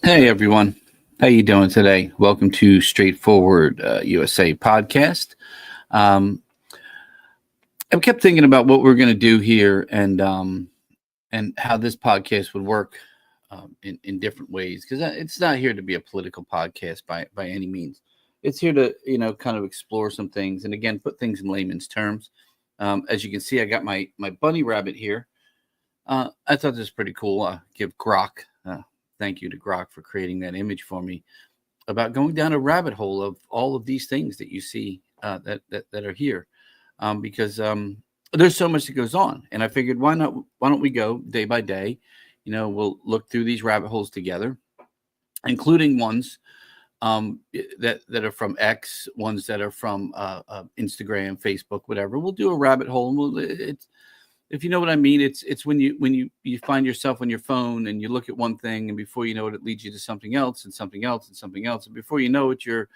Hey everyone, how you doing today? Welcome to Straightforward USA podcast. Um, I kept thinking about what we're going to do here and how this podcast would work in different ways because it's not here to be a political podcast by any means. It's here to kind of explore some things and again put things in layman's terms. As you can see, I got my bunny rabbit here. I thought this was pretty cool. Give Grok thank you to Grok for creating that image for me about going down a rabbit hole of all of these things that you see that are here, because there's so much that goes on, and I figured why don't we go day by day? We'll look through these rabbit holes together, including ones that are from X, ones that are from Instagram, Facebook, whatever. We'll do a rabbit hole, and it's if you know what I mean, it's when you find yourself on your phone and you look at one thing, and before you know it, it leads you to something else and something else and something else, and before you know it, you're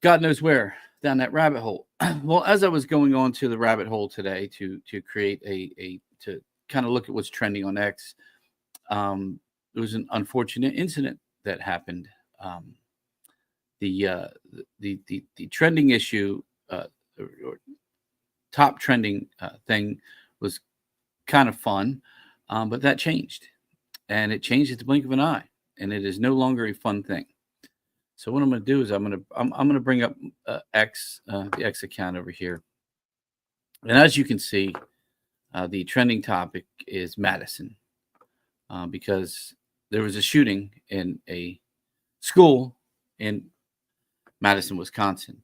God knows where down that rabbit hole. Well, as I was going on to the rabbit hole today to create a to kind of look at what's trending on X, there was an unfortunate incident that happened. Um, the trending issue, or top trending thing was kind of fun, but that changed, and it changed at the blink of an eye, and it is no longer a fun thing. So what I'm going to do is I'm going to bring up X, the X account over here, and as you can see, the trending topic is Madison, because there was a shooting in a school in Madison, Wisconsin.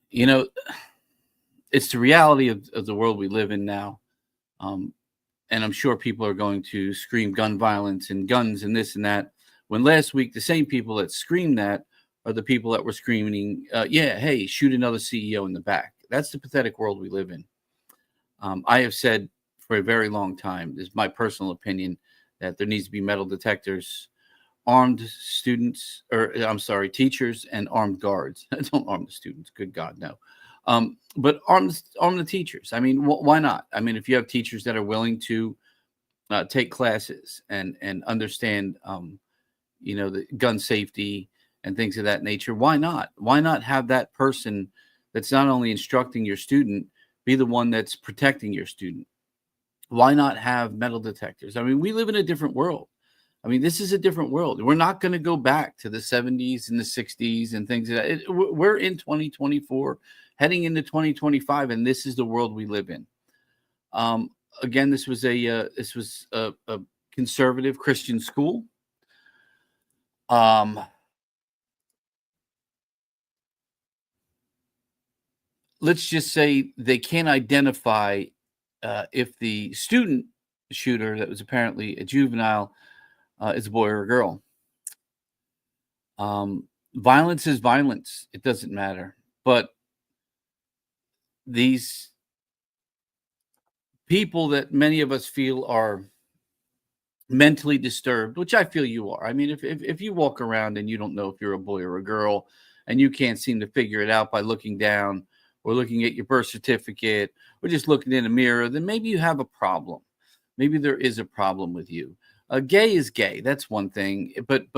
You know, it's the reality of the world we live in now. And I'm sure people are going to scream gun violence and guns and this and that. When last week, the same people that screamed that are the people that were screaming, yeah, hey, shoot another CEO in the back. That's the pathetic world we live in. I have said for a very long time, this is my personal opinion, that there needs to be metal detectors, armed students, or I'm sorry, teachers and armed guards. Don't arm the students. Good God, no. But arm the teachers. I mean, why not? I mean, if you have teachers that are willing to take classes and understand, the gun safety and things of that nature, why not? Why not have that person that's not only instructing your student be the one that's protecting your student? Why not have metal detectors? I mean, we live in a different world. I mean, this is a different world. We're not going to go back to the 70s and the 60s and things like that. We're in 2024, heading into 2025, and this is the world we live in. Again, this was a conservative Christian school. Let's just say they can't identify if the student shooter that was apparently a juvenile is a boy or a girl. Violence is violence. It doesn't matter. But these people that many of us feel are mentally disturbed, which I feel you are. I mean, if you walk around and you don't know if you're a boy or a girl, and you can't seem to figure it out by looking down or looking at your birth certificate or just looking in a mirror, then maybe you have a problem. Maybe there is a problem with you. Gay is gay. That's one thing. But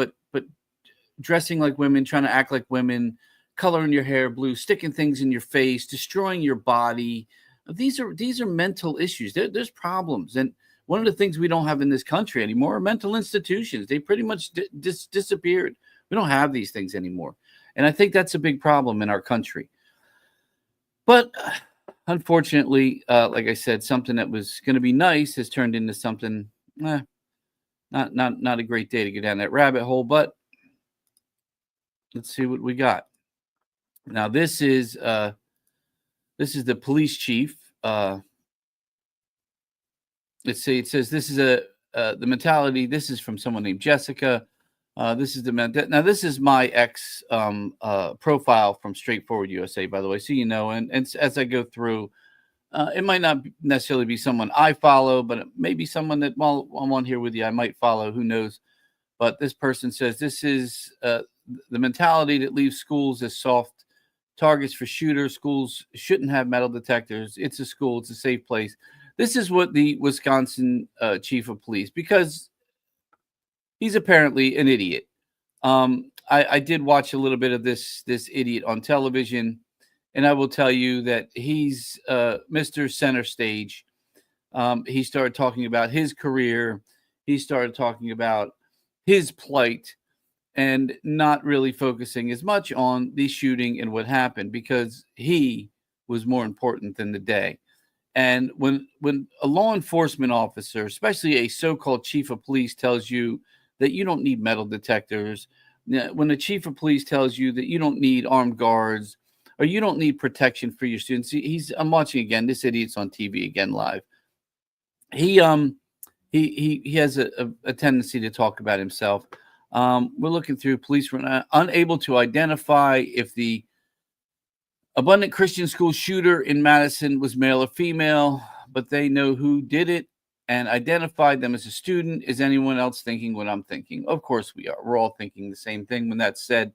dressing like women, trying to act like women, coloring your hair blue, sticking things in your face, destroying your body. These are mental issues. There's problems. And one of the things we don't have in this country anymore are mental institutions. They pretty much disappeared. We don't have these things anymore. And I think that's a big problem in our country. But unfortunately, like I said, something that was going to be nice has turned into something not a great day to go down that rabbit hole. But let's see what we got. Now this is the police chief. Let's see. It says this is the mentality. This is from someone named Jessica. This is now this is my ex profile from Straightforward USA, by the way, so you know. And as I go through, it might not necessarily be someone I follow, but it may be someone that while I'm on here with you, I might follow. Who knows? But this person says this is the mentality that leaves schools as soft targets for shooters. Schools shouldn't have metal detectors. It's a school. It's a safe place. This is what the Wisconsin chief of police, because he's apparently an idiot. I did watch a little bit of this idiot on television, and I will tell you that he's Mr. Center Stage. He started talking about his career. He started talking about his plight and not really focusing as much on the shooting and what happened because he was more important than the day. And when a law enforcement officer, especially a so-called chief of police, tells you that you don't need metal detectors, when the chief of police tells you that you don't need armed guards or you don't need protection for your students, I'm watching again. This idiot's on TV again live. He he has a tendency to talk about himself. We're looking through police were unable to identify if the Abundant Christian School shooter in Madison was male or female, but they know who did it and identified them as a student. Is anyone else thinking what I'm thinking? Of course we are. We're all thinking the same thing when that's said,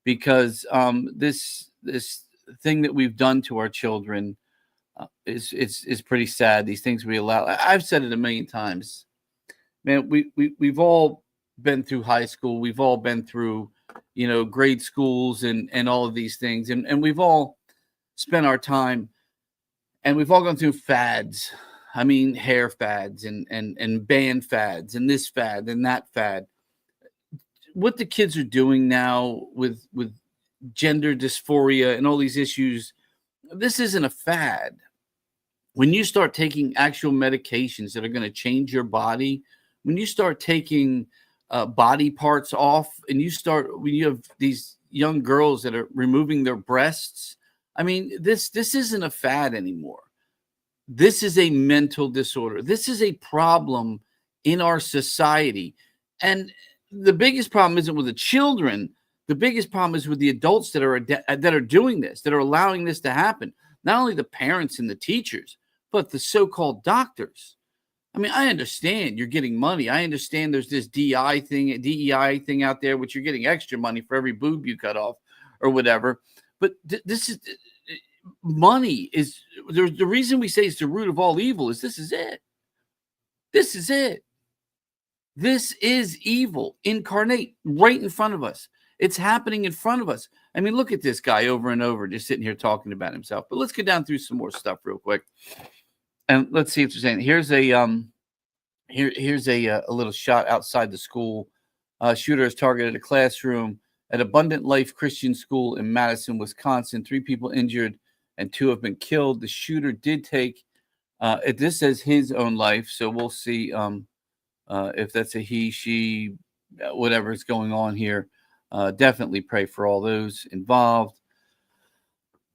because this thing that we've done to our children is pretty sad. These things we allow. I've said it a million times, man. We've all been through high school. We've all been through, grade schools and all of these things, and we've all spent our time, and we've all gone through fads. I mean, hair fads and band fads and this fad and that fad. What the kids are doing now with gender dysphoria and all these issues, this isn't a fad. When you start taking actual medications that are going to change your body, when you start taking body parts off, and when you have these young girls that are removing their breasts, I mean, this isn't a fad anymore. This is a mental disorder. This is a problem in our society. And the biggest problem isn't with the children. The biggest problem is with the adults that are doing this, that are allowing this to happen. Not only the parents and the teachers, but the so-called doctors. I mean, I understand you're getting money. I understand there's this DEI thing out there, which you're getting extra money for every boob you cut off or whatever. But this is money is the reason we say it's the root of all evil is this is it. This is it. This is evil incarnate right in front of us. It's happening in front of us. I mean, look at this guy over and over, just sitting here talking about himself. But let's get down through some more stuff real quick, and let's see if there's anything. Here's a little shot outside the school. Shooter has targeted a classroom at Abundant Life Christian School in Madison, Wisconsin. 3 people injured and 2 have been killed. The shooter did take this says his own life, so we'll see if that's a he, she, whatever is going on here. Definitely pray for all those involved.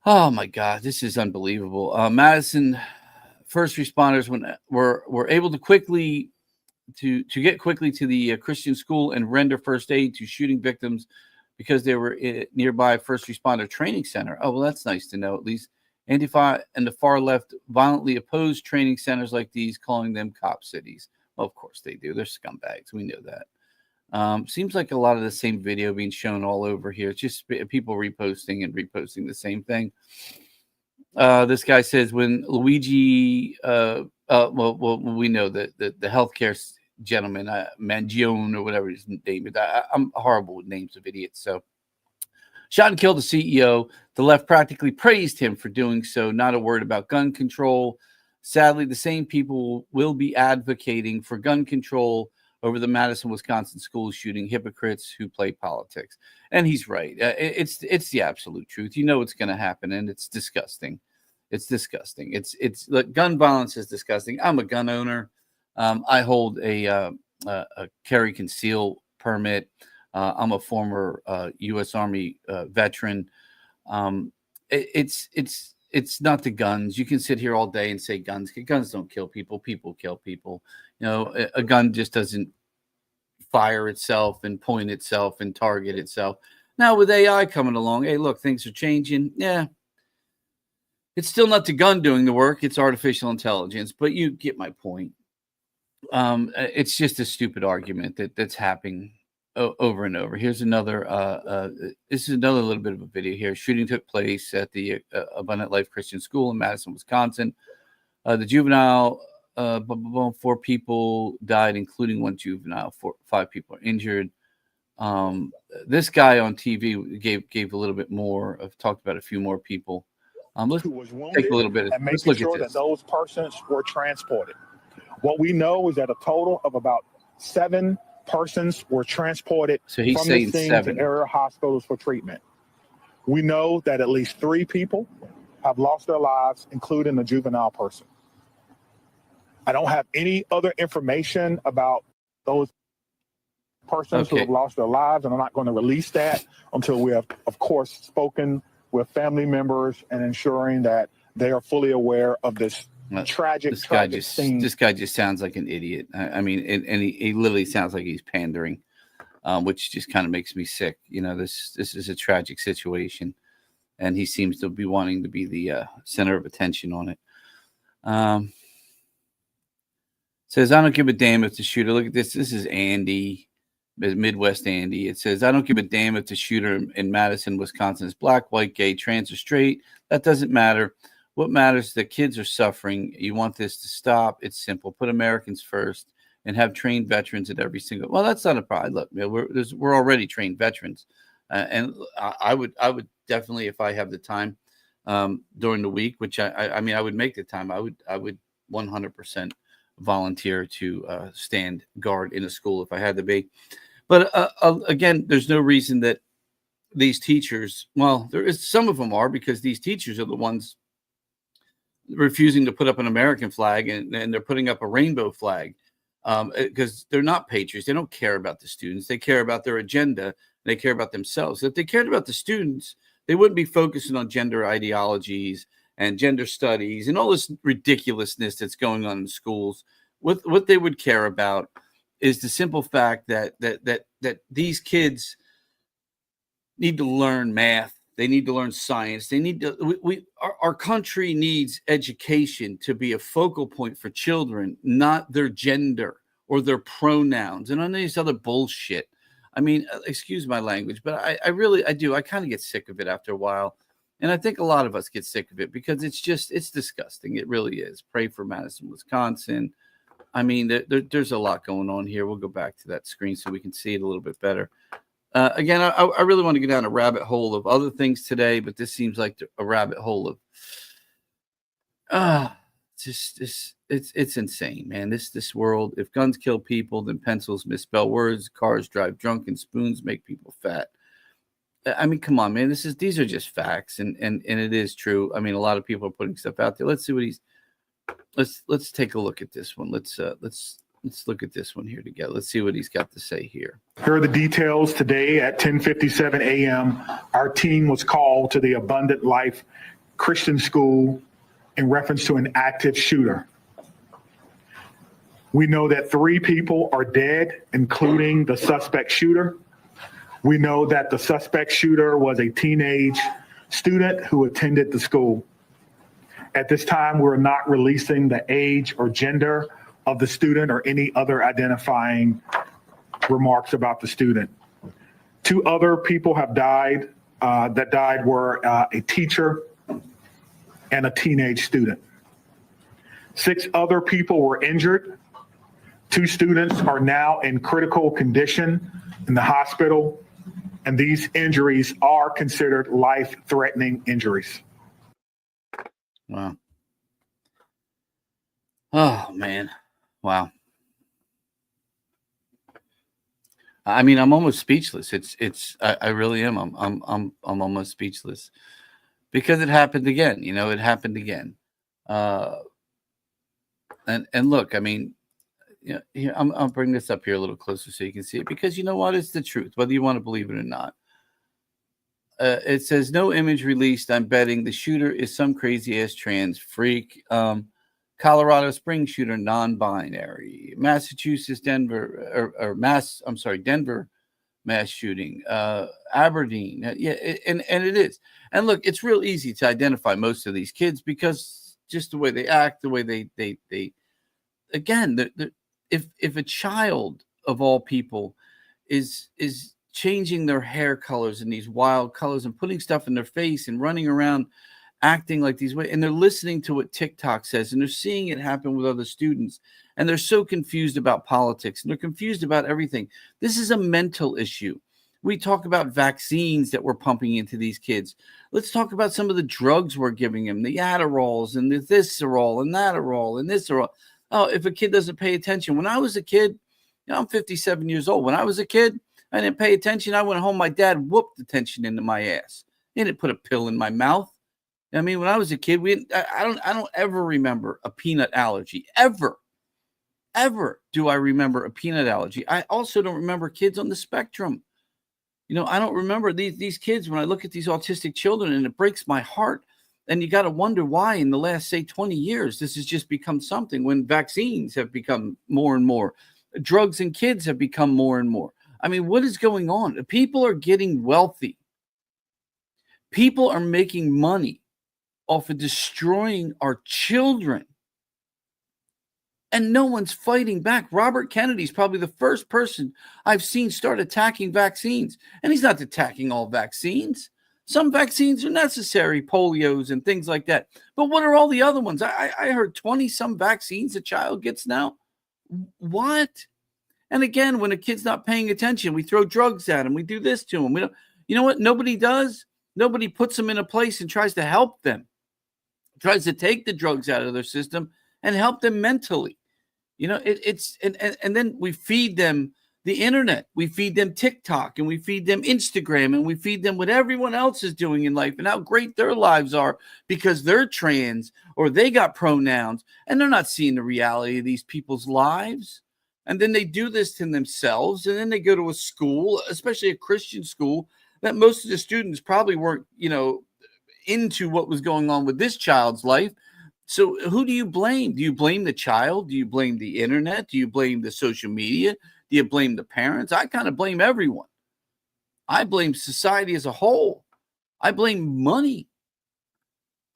Oh my God, this is unbelievable. Madison first responders were able to get quickly to the Christian school and render first aid to shooting victims because they were in nearby first responder training center. Oh, well, that's nice to know. At least Antifa and the far left violently oppose training centers like these, calling them cop cities. Well, of course they do. They're scumbags. We know that. Seems like a lot of the same video being shown all over here. It's just people reposting the same thing. This guy says when Luigi, well, we know that the healthcare gentleman, Mangione or whatever his name is. I'm horrible with names of idiots. So shot and killed the CEO. The left practically praised him for doing so. Not a word about gun control. Sadly, the same people will be advocating for gun control over the Madison, Wisconsin school shooting, hypocrites who play politics. And he's right. It's the absolute truth. You know it's going to happen, and it's disgusting. It's disgusting. It's like gun violence is disgusting. I'm a gun owner. I hold a carry conceal permit. I'm a former U.S. Army veteran. It's not the guns. You can sit here all day and say guns. Guns don't kill people. People kill people. You know, a gun just doesn't fire itself and point itself and target itself. Now with AI coming along, hey, look, things are changing. Yeah. It's still not the gun doing the work. It's artificial intelligence, but you get my point. It's just a stupid argument that's happening over and over. Here's another. This is another little bit of a video here. Shooting took place at the Abundant Life Christian School in Madison, Wisconsin. The juvenile 4 people died, including 1 juvenile. 5 people are injured. This guy on TV gave a little bit more. I've talked about a few more people. Let's who was take wounded a little bit. and Let's making look sure at that this. those persons were transported. What we know is that a total of about 7 persons were transported So he's from the saying scene 7. to area hospitals for treatment. We know that at least 3 people have lost their lives, including a juvenile person. I don't have any other information about those persons who have lost their lives, and I'm not going to release that until we have, of course, spoken with family members and ensuring that they are fully aware of this tragic scene. This guy just sounds like an idiot. I mean, and he literally sounds like he's pandering, which just kind of makes me sick. You know, this is a tragic situation, and he seems to be wanting to be the center of attention on it. Says, I don't give a damn if the shooter. Look at this. This is Andy, Midwest Andy. It says, I don't give a damn if the shooter in Madison, Wisconsin is black, white, gay, trans, or straight. That doesn't matter. What matters is that kids are suffering. You want this to stop. It's simple. Put Americans first and have trained veterans at every single. Well, that's not a problem. Look, we're already trained veterans, and I would definitely, if I have the time during the week, which I mean, I would make the time. I would 100% volunteer to stand guard in a school if I had to be. But again, there's no reason that these teachers, well, there is, some of them are, because these teachers are the ones refusing to put up an American flag, and they're putting up a rainbow flag because they're not patriots. They don't care about the students. They care about their agenda. They care about themselves. If they cared about the students, they wouldn't be focusing on gender ideologies and gender studies and all this ridiculousness that's going on in schools. What they would care about is the simple fact that these kids need to learn math. They need to learn science. They need to. Our country needs education to be a focal point for children, not their gender or their pronouns and all these other bullshit. I mean, excuse my language, but I do. I kind of get sick of it after a while. And I think a lot of us get sick of it because it's disgusting. It really is. Pray for Madison, Wisconsin. I mean, there's a lot going on here. We'll go back to that screen so we can see it a little bit better. Again, I really want to get down a rabbit hole of other things today, but this seems like a rabbit hole of it's insane, man. This world. If guns kill people, then pencils misspell words, cars drive drunk, and spoons make people fat. I mean, come on, man. These are just facts, and it is true. I mean, a lot of people are putting stuff out there. Let's see what let's take a look at this one. Let's look at this one here together. Let's see what he's got to say here. Here are the details. Today at 10:57 a.m., our team was called to the Abundant Life Christian School in reference to an active shooter. We know that 3 people are dead, including the suspect shooter. We know that the suspect shooter was a teenage student who attended the school. At this time, we're not releasing the age or gender of the student or any other identifying remarks about the student. 2 other people have died. That died were a teacher and a teenage student. 6 other people were injured. 2 students are now in critical condition in the hospital, and these injuries are considered life-threatening injuries. Wow. Oh, man. Wow. I mean, I'm almost speechless. I really am. I'm almost speechless because it happened again. You know, it happened again. And look, I mean, you know, here, I'll bring this up here a little closer so you can see it, because you know what? It's the truth, whether you want to believe it or not. It says no image released. I'm betting the shooter is some crazy ass trans freak. Colorado Springs shooter, non-binary. Massachusetts, Denver, Denver mass shooting. Aberdeen. Yeah, and it is. And look, it's real easy to identify most of these kids because just the way they act, the way they again, if a child of all people is changing their hair colors in these wild colors and putting stuff in their face and running around acting like these ways, and they're listening to what TikTok says, and they're seeing it happen with other students, and they're so confused about politics, and they're confused about everything. This is a mental issue. We talk about vaccines that we're pumping into these kids. Let's talk about some of the drugs we're giving them, the Adderalls and the Thisarol and Adderall and Thisarol. Oh, if a kid doesn't pay attention. When I was a kid, I'm 57 years old. When I was a kid, I didn't pay attention. I went home, my dad whooped attention into my ass. He didn't put a pill in my mouth. I mean, when I was a kid, I don't ever remember a peanut allergy. Ever do I remember a peanut allergy. I also don't remember kids on the spectrum. I don't remember these kids when I look at these autistic children, and it breaks my heart. And you got to wonder why in the last, say, 20 years, this has just become something, when vaccines have become more and more. Drugs and kids have become more and more. I mean, what is going on? People are getting wealthy. People are making money off of destroying our children. And no one's fighting back. Robert Kennedy's probably the first person I've seen start attacking vaccines. And he's not attacking all vaccines. Some vaccines are necessary, polios and things like that. But what are all the other ones? I heard 20-some vaccines a child gets now. What? And again, when a kid's not paying attention, we throw drugs at him. We do this to him. We don't. You know what? Nobody does. Nobody puts them in a place and tries to help them. Tries to take the drugs out of their system and help them mentally. It's then we feed them the internet. We feed them TikTok, and we feed them Instagram, and we feed them what everyone else is doing in life and how great their lives are because they're trans or they got pronouns, and they're not seeing the reality of these people's lives. And then they do this to themselves, and then they go to a school, especially a Christian school, that most of the students probably weren't, into what was going on with this child's life. So who do you blame? Do you blame the child? Do you blame the internet? Do you blame the social media? Do you blame the parents? I kind of blame everyone. I blame society as a whole. I blame money.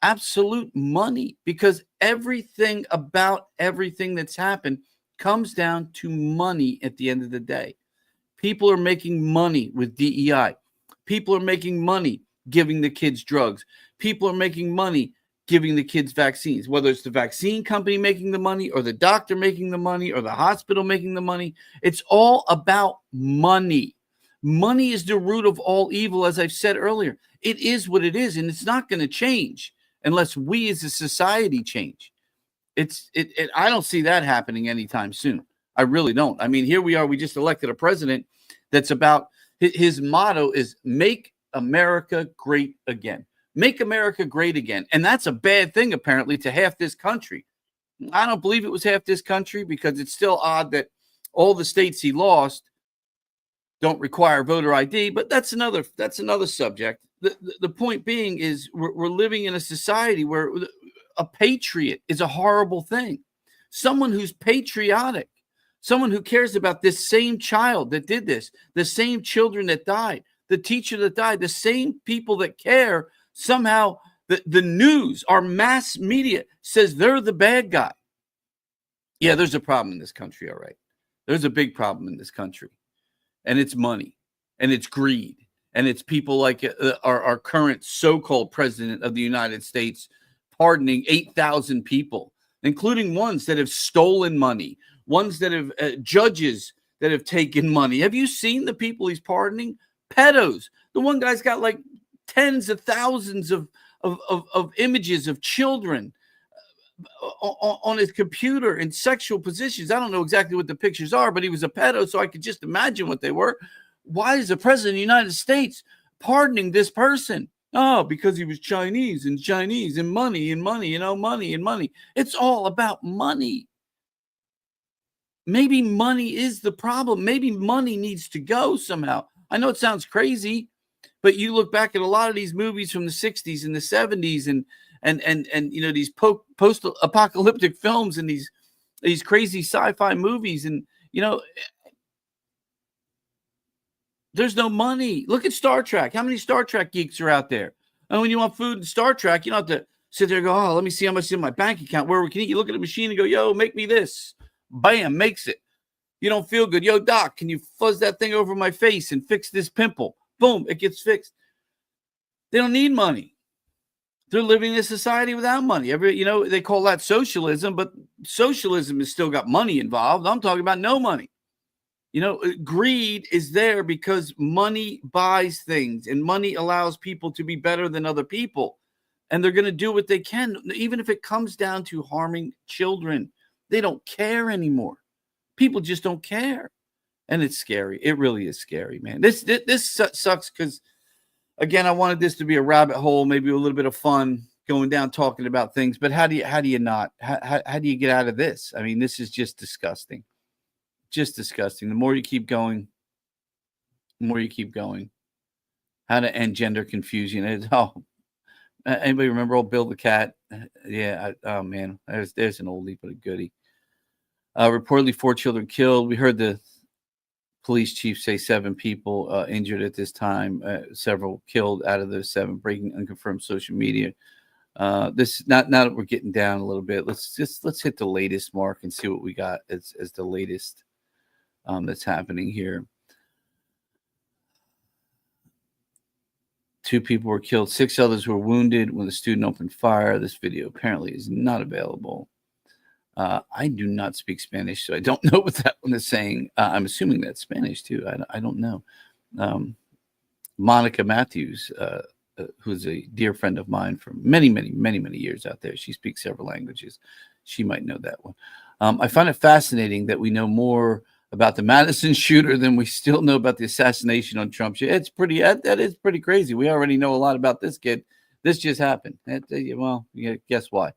Absolute money. Because everything about everything that's happened comes down to money at the end of the day. People are making money with DEI. People are making money giving the kids drugs. People are making money giving the kids vaccines, whether it's the vaccine company making the money or the doctor making the money or the hospital making the money. It's all about money. Money is the root of all evil, as I've said earlier. It is what it is, and it's not going to change unless we as a society change. I don't see that happening anytime soon. I really don't. I mean, here we are. We just elected a president that's about, his motto is make America great again. Make America great again. And that's a bad thing, apparently, to half this country. I don't believe it was half this country because it's still odd that all the states he lost don't require voter ID, but that's another subject. The point being is we're living in a society where a patriot is a horrible thing. Someone who's patriotic, someone who cares about this same child that did this, the same children that died, the teacher that died, the same people that care. Somehow the news, our mass media says they're the bad guy. Yeah, there's a problem in this country, all right. There's a big problem in this country. And it's money, and it's greed, and it's people like our current so-called president of the United States pardoning 8,000 people, including ones that have stolen money, ones that have judges that have taken money. Have you seen the people he's pardoning? Pedos. The one guy's got like tens of thousands of images of children on his computer in sexual positions. I don't know exactly what the pictures are, but he was a pedo, so I could just imagine what they were. Why is the president of the United States pardoning this person? Oh, because he was Chinese and money and money, money and money. It's all about money. Maybe money is the problem. Maybe money needs to go somehow. I know it sounds crazy, but you look back at a lot of these movies from the 60s and the 70s and these post-apocalyptic films and these crazy sci-fi movies, and there's no money. Look at Star Trek. How many Star Trek geeks are out there? And when you want food in Star Trek, you don't have to sit there and go, oh, let me see how much is in my bank account, where we can eat. You look at the machine and go, yo, make me this. Bam, makes it. You don't feel good. Yo, doc, can you fuzz that thing over my face and fix this pimple? Boom, it gets fixed. They don't need money. They're living in a society without money. They call that socialism, but socialism has still got money involved. I'm talking about no money. Greed is there because money buys things, and money allows people to be better than other people. And they're going to do what they can, even if it comes down to harming children. They don't care anymore. People just don't care. And it's scary. It really is scary, man. This sucks because, again, I wanted this to be a rabbit hole, maybe a little bit of fun going down talking about things. But how do you not? How do you get out of this? I mean, this is just disgusting. Just disgusting. The more you keep going, the more you keep going. How to end gender confusion. Anybody remember old Bill the Cat? Yeah. Oh man, there's an oldie but a goodie. Reportedly 4 children killed. We heard the police chief say 7 people injured at this time. Several killed out of those 7. Breaking unconfirmed social media. This now that we're getting down a little bit, let's hit the latest mark and see what we got as the latest that's happening here. 2 people were killed. 6 others were wounded when the student opened fire. This video apparently is not available. I do not speak Spanish, so I don't know what that one is saying. I'm assuming that's Spanish too. I don't know. Monica Matthews, who's a dear friend of mine from many years out there. She speaks several languages. She might know that one. I find it fascinating that we know more about the Madison shooter than we still know about the assassination on Trump. It's pretty, that is pretty crazy. We already know a lot about this kid. This just happened. Well, guess why?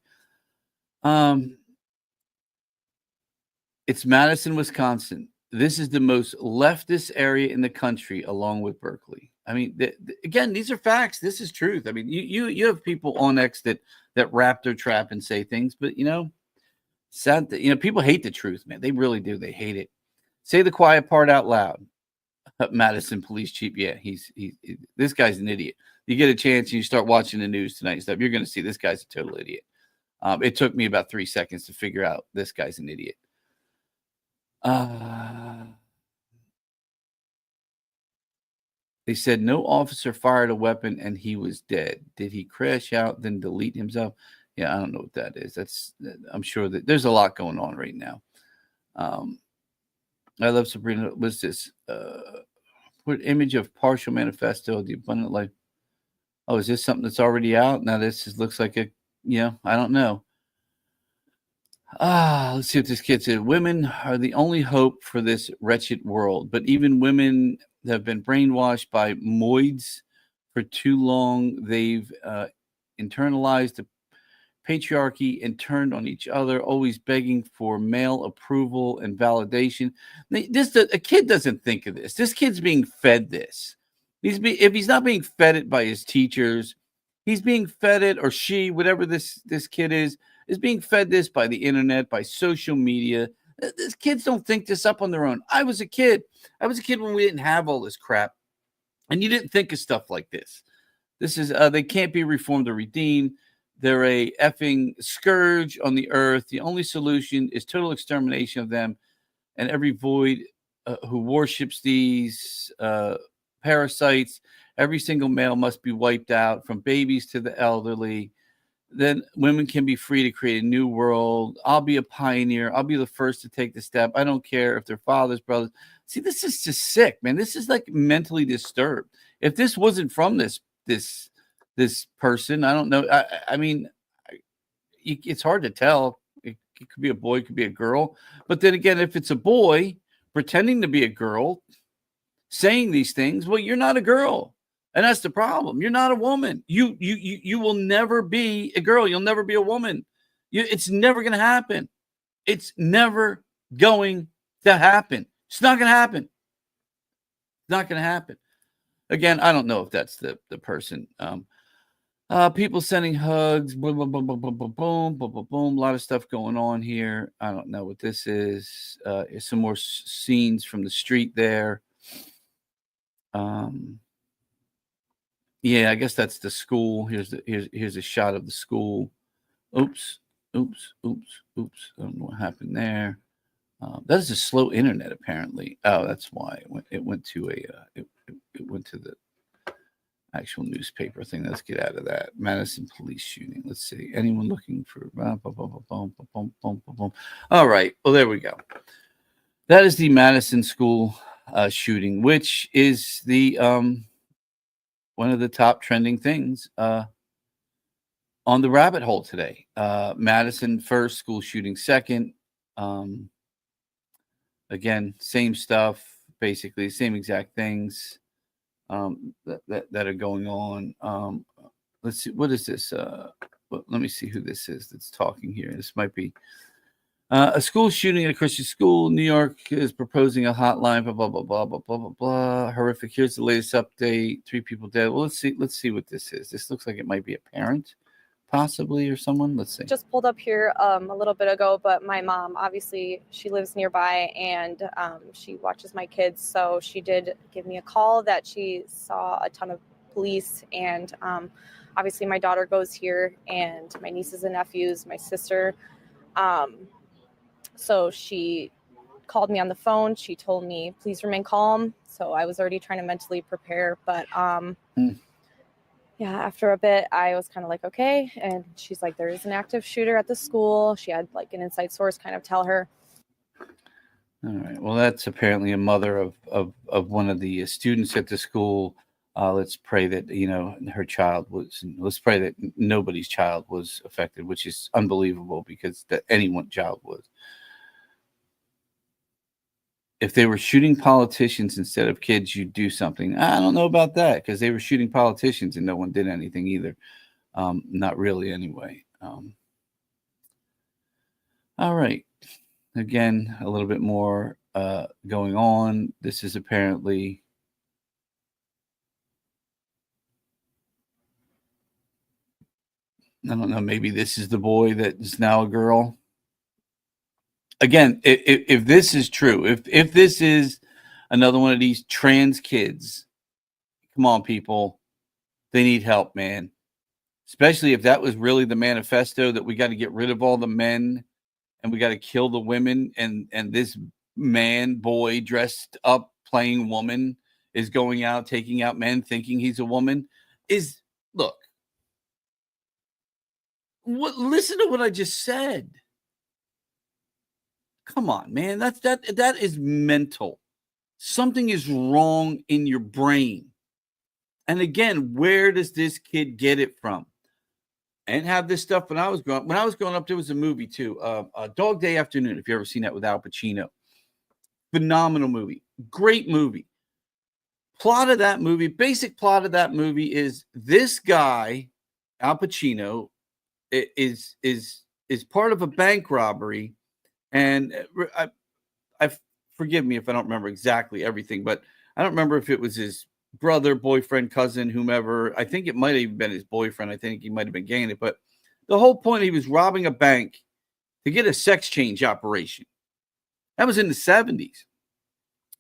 It's Madison, Wisconsin. This is the most leftist area in the country, along with Berkeley. I mean, again, these are facts. This is truth. I mean, you have people on X that wrap their trap and say things, but sad that, people hate the truth, man. They really do. They hate it. Say the quiet part out loud. Madison police chief. Yeah, he's this guy's an idiot. You get a chance and you start watching the news tonight and stuff, you're going to see this guy's a total idiot. It took me about 3 seconds to figure out this guy's an idiot. They said no officer fired a weapon and he was dead. Did he crash out, then delete himself? Yeah, I don't know what that is. I'm sure that there's a lot going on right now. I love Sabrina. What's this? What image of partial manifesto, the abundant life? Oh, is this something that's already out? Now this looks like I don't know. Let's see what this kid said. Women are the only hope for this wretched world, but even women have been brainwashed by moids for too long. They've internalized the patriarchy and turned on each other, always begging for male approval and validation. A kid doesn't think of this. This kid's being fed this. If he's not being fed it by his teachers, he's being fed it, or she, whatever this kid is being fed this by the internet, by social media. These kids don't think this up on their own. I was a kid when we didn't have all this crap, and you didn't think of stuff like this. This is they can't be reformed or redeemed. They're a effing scourge on the earth. The only solution is total extermination of them, and every void who worships these parasites. Every single male must be wiped out, from babies to the elderly. Then women can be free to create a new world. I'll be a pioneer. I'll be the first to take the step. I don't care if they're fathers, brothers. See, this is just sick, man. This is like mentally disturbed. If this wasn't from this person, I don't know. I mean, it's hard to tell. It could be a boy, it could be a girl. But then again, if it's a boy pretending to be a girl, saying these things, well, you're not a girl. And that's the problem. You're not a woman. You will never be a girl. You'll never be a woman. It's never going to happen. It's never going to happen. It's not going to happen. It's not going to happen. Again, I don't know if that's the person. People sending hugs. Boom, boom, boom, boom, boom, boom, boom, boom, boom, boom. A lot of stuff going on here. I don't know what this is. Some more scenes from the street there. Yeah, I guess that's the school. Here's a shot of the school. Oops. I don't know what happened there. That is a slow internet, apparently. Oh, that's why it went to the actual newspaper thing. Let's get out of that. Madison police shooting. Let's see. Anyone looking for? All right. Well, there we go. That is the Madison school shooting, which is the one of the top trending things on the rabbit hole today. Madison first, school shooting second. Again, same stuff, basically same exact things that are going on. Let's see, what is this? Well, let me see who this is that's talking here. This might be a school shooting at a Christian school. New York is proposing a hotline. Blah blah blah blah blah blah blah blah. Horrific. Here's the latest update. 3 people dead. Well, let's see. Let's see what this is. This looks like it might be a parent, possibly, or someone. Let's see. Just pulled up here a little bit ago, but my mom, obviously, she lives nearby and she watches my kids. So she did give me a call that she saw a ton of police. And obviously, my daughter goes here, and my nieces and nephews, my sister. So she called me on the phone. She told me, please remain calm. So I was already trying to mentally prepare. But yeah, after a bit, I was kind of like, okay. And she's like, there is an active shooter at the school. She had like an inside source kind of tell her. All right. Well, that's apparently a mother of one of the students at the school. Let's pray that, her child was, let's pray that nobody's child was affected, which is unbelievable because that anyone's child was. If they were shooting politicians instead of kids, you'd do something. I don't know about that because they were shooting politicians and no one did anything either. Not really anyway. All right. Again, a little bit more going on. This is apparently... I don't know. Maybe this is the boy that is now a girl. Again, if this is true, if this is another one of these trans kids, come on, people, they need help, man. Especially if that was really the manifesto that we got to get rid of all the men and we got to kill the women, and this boy dressed up playing woman is going out taking out men thinking he's a woman. Look. Listen to what I just said. Come on, man. That is mental. Something is wrong in your brain. And again, where does this kid get it from? I didn't have this stuff when I was growing up. There was a movie too, Dog Day Afternoon. If you ever seen that with Al Pacino, phenomenal movie, great movie. Basic plot of that movie is this guy, Al Pacino, is part of a bank robbery, and I forgive me if I don't remember exactly everything, but I don't remember if it was his brother, boyfriend, cousin, whomever. I think it might have even been his boyfriend. I think he might have been getting it, but the whole point, he was robbing a bank to get a sex change operation. That was in the 70s.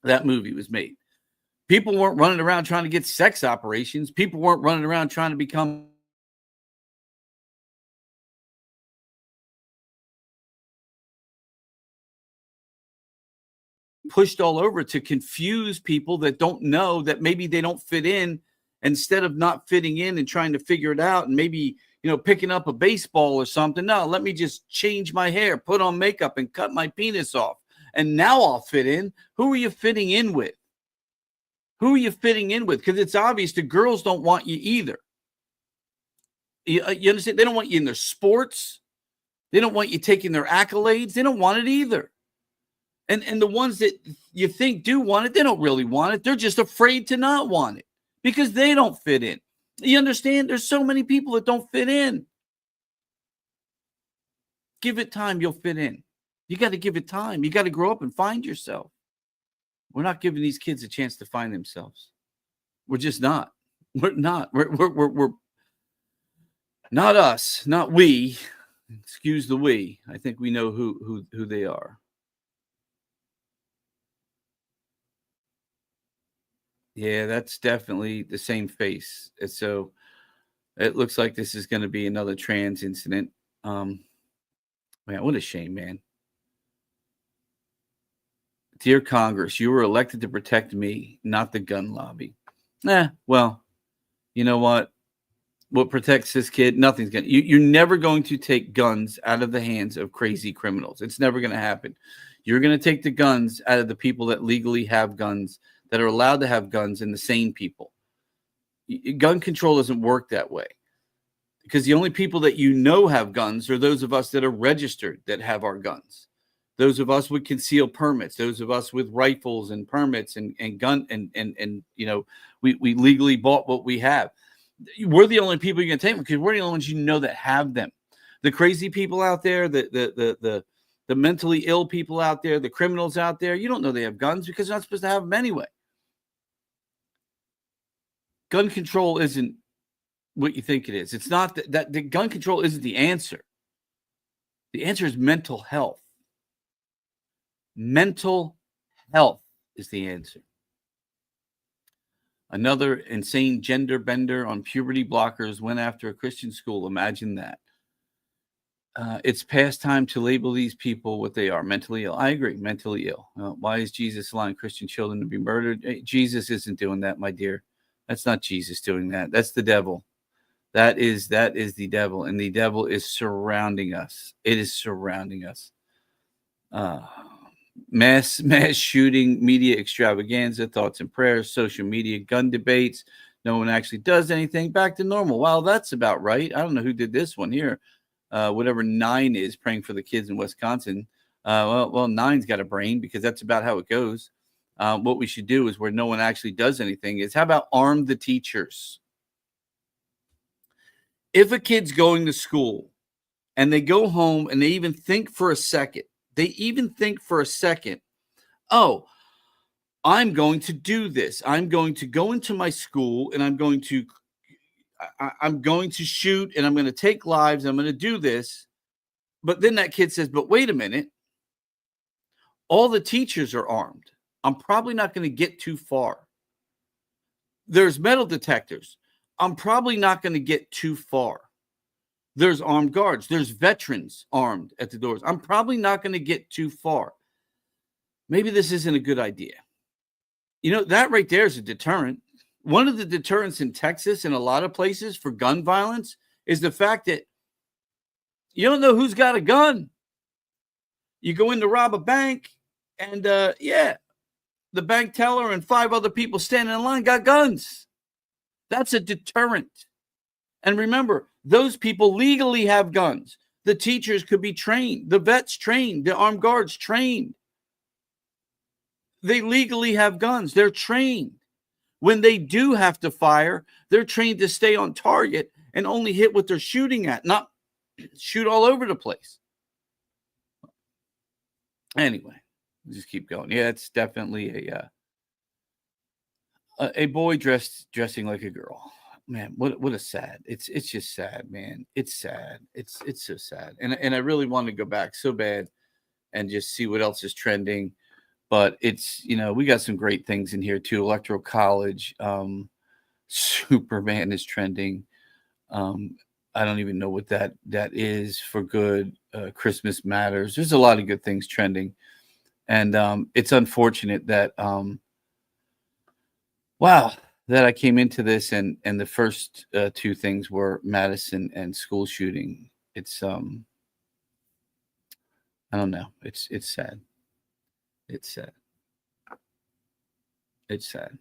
That movie was made. People weren't running around trying to get sex operations. People weren't running around trying to become pushed all over to confuse people that don't know that maybe they don't fit in, instead of not fitting in and trying to figure it out and maybe, picking up a baseball or something. No, let me just change my hair, put on makeup and cut my penis off. And now I'll fit in. Who are you fitting in with? Who are you fitting in with? Because it's obvious the girls don't want you either. You understand? They don't want you in their sports. They don't want you taking their accolades. They don't want it either. And the ones that you think do want it, they don't really want it. They're just afraid to not want it because they don't fit in. You understand? There's so many people that don't fit in. Give it time, you'll fit in. You got to give it time. You got to grow up and find yourself. We're not giving these kids a chance to find themselves. We're just not. We're not. We're not us, not we. Excuse the we. I think we know who they are. Yeah, that's definitely the same face. And so it looks like this is going to be another trans incident. Man, what a shame, man. Dear Congress, you were elected to protect me, not the gun lobby. Well, you know what? What protects this kid? Nothing's going to. You're never going to take guns out of the hands of crazy criminals. It's never going to happen. You're going to take the guns out of the people that legally have guns, that are allowed to have guns, and the sane people. Gun control doesn't work that way, because the only people that have guns are those of us that are registered that have our guns. Those of us with concealed permits, those of us with rifles and permits and gun and we legally bought what we have. We're the only people you're going to take them, because we're the only ones that have them. The crazy people out there, the mentally ill people out there, the criminals out there, you don't know they have guns because they're not supposed to have them anyway. Gun control isn't what you think it is. It's not that the gun control isn't the answer. The answer is mental health. Mental health is the answer. Another insane gender bender on puberty blockers went after a Christian school. Imagine that. It's past time to label these people what they are, mentally ill. I agree, mentally ill. Why is Jesus allowing Christian children to be murdered? Jesus isn't doing that, my dear. That's not Jesus doing that. That's the devil. That is the devil, and the devil is surrounding us. It is surrounding us. Mass shooting, media extravaganza, thoughts and prayers, social media, gun debates. No one actually does anything. Back to normal. Well, that's about right. I don't know who did this one here. Whatever 9 is, praying for the kids in Wisconsin. Well, 9's got a brain, because that's about how it goes. What we should do is, where no one actually does anything, is how about arm the teachers? If a kid's going to school and they go home and they even think for a second, oh, I'm going to do this. I'm going to go into my school and I'm going to shoot and I'm going to take lives. I'm going to do this. But then that kid says, but wait a minute. All the teachers are armed. I'm probably not going to get too far. There's metal detectors. I'm probably not going to get too far. There's armed guards. There's veterans armed at the doors. I'm probably not going to get too far. Maybe this isn't a good idea. That right there is a deterrent. One of the deterrents in Texas and a lot of places for gun violence is the fact that you don't know who's got a gun. You go in to rob a bank and, the bank teller and 5 other people standing in line got guns. That's a deterrent. And remember, those people legally have guns. The teachers could be trained. The vets trained. The armed guards trained. They legally have guns. They're trained. When they do have to fire, they're trained to stay on target and only hit what they're shooting at, not shoot all over the place. Anyway, just keep going. Yeah, it's definitely a boy dressing like a girl. Man, what a sad. It's just sad, man. It's sad. It's so sad. And I really want to go back so bad and just see what else is trending. But it's, we got some great things in here too. Electoral College, Superman is trending. I don't even know what that is for good. Christmas Matters. There's a lot of good things trending. And it's unfortunate that, that I came into this and the first 2 things were Madison and school shooting. It's, I don't know. It's sad. It's sad. It's sad.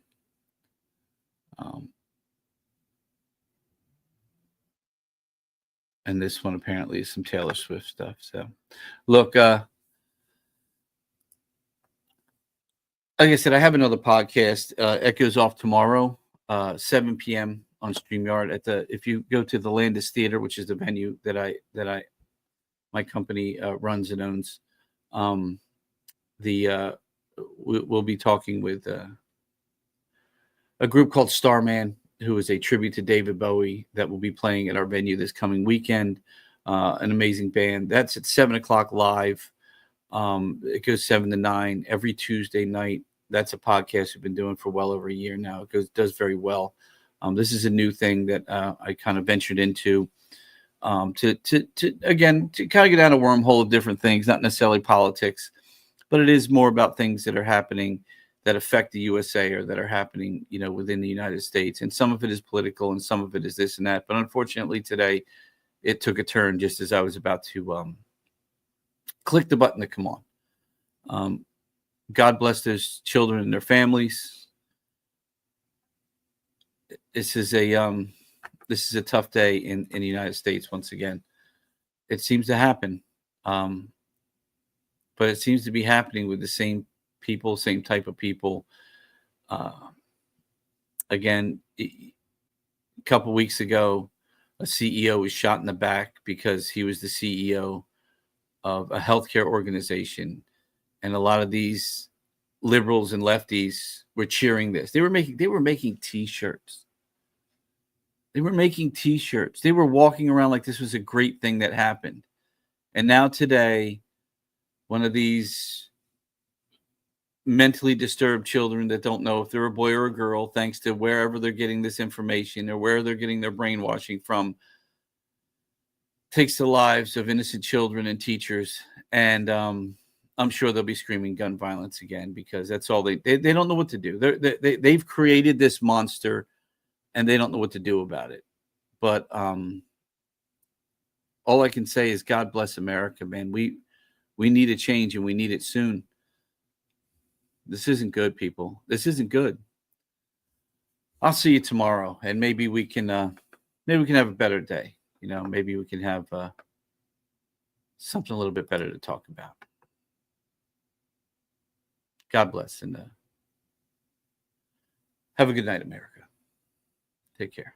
And this one apparently is some Taylor Swift stuff. So, look, like I said, I have another podcast. It goes off tomorrow, 7 p.m. on StreamYard. If you go to the Landis Theater, which is the venue that my company runs and owns, we'll be talking with a group called Starman, who is a tribute to David Bowie, that will be playing at our venue this coming weekend. An amazing band. That's at 7:00 live. It goes 7 to 9 every Tuesday night. That's a podcast we've been doing for well over a year now. It does very well. This is a new thing that I kind of ventured into to kind of get down a wormhole of different things, not necessarily politics, but it is more about things that are happening that affect the USA or that are happening, within the United States. And some of it is political and some of it is this and that. But unfortunately today it took a turn just as I was about to click the button to come on. God bless those children and their families. This is a tough day in the United States once again. It seems to happen. But it seems to be happening with the same people, same type of people. Again, a couple weeks ago, a CEO was shot in the back because he was the CEO of a healthcare organization. And a lot of these liberals and lefties were cheering this. They were making T-shirts. They were making T-shirts. They were walking around like this was a great thing that happened. And now today, one of these mentally disturbed children that don't know if they're a boy or a girl, thanks to wherever they're getting this information or where they're getting their brainwashing from, takes the lives of innocent children and teachers. And I'm sure they'll be screaming gun violence again because that's all they don't know what to do. They've created this monster and they don't know what to do about it. But all I can say is God bless America, man. We need a change and we need it soon. This isn't good, people. This isn't good. I'll see you tomorrow and maybe we can have a better day. Maybe we can have something a little bit better to talk about. God bless and have a good night, America. Take care.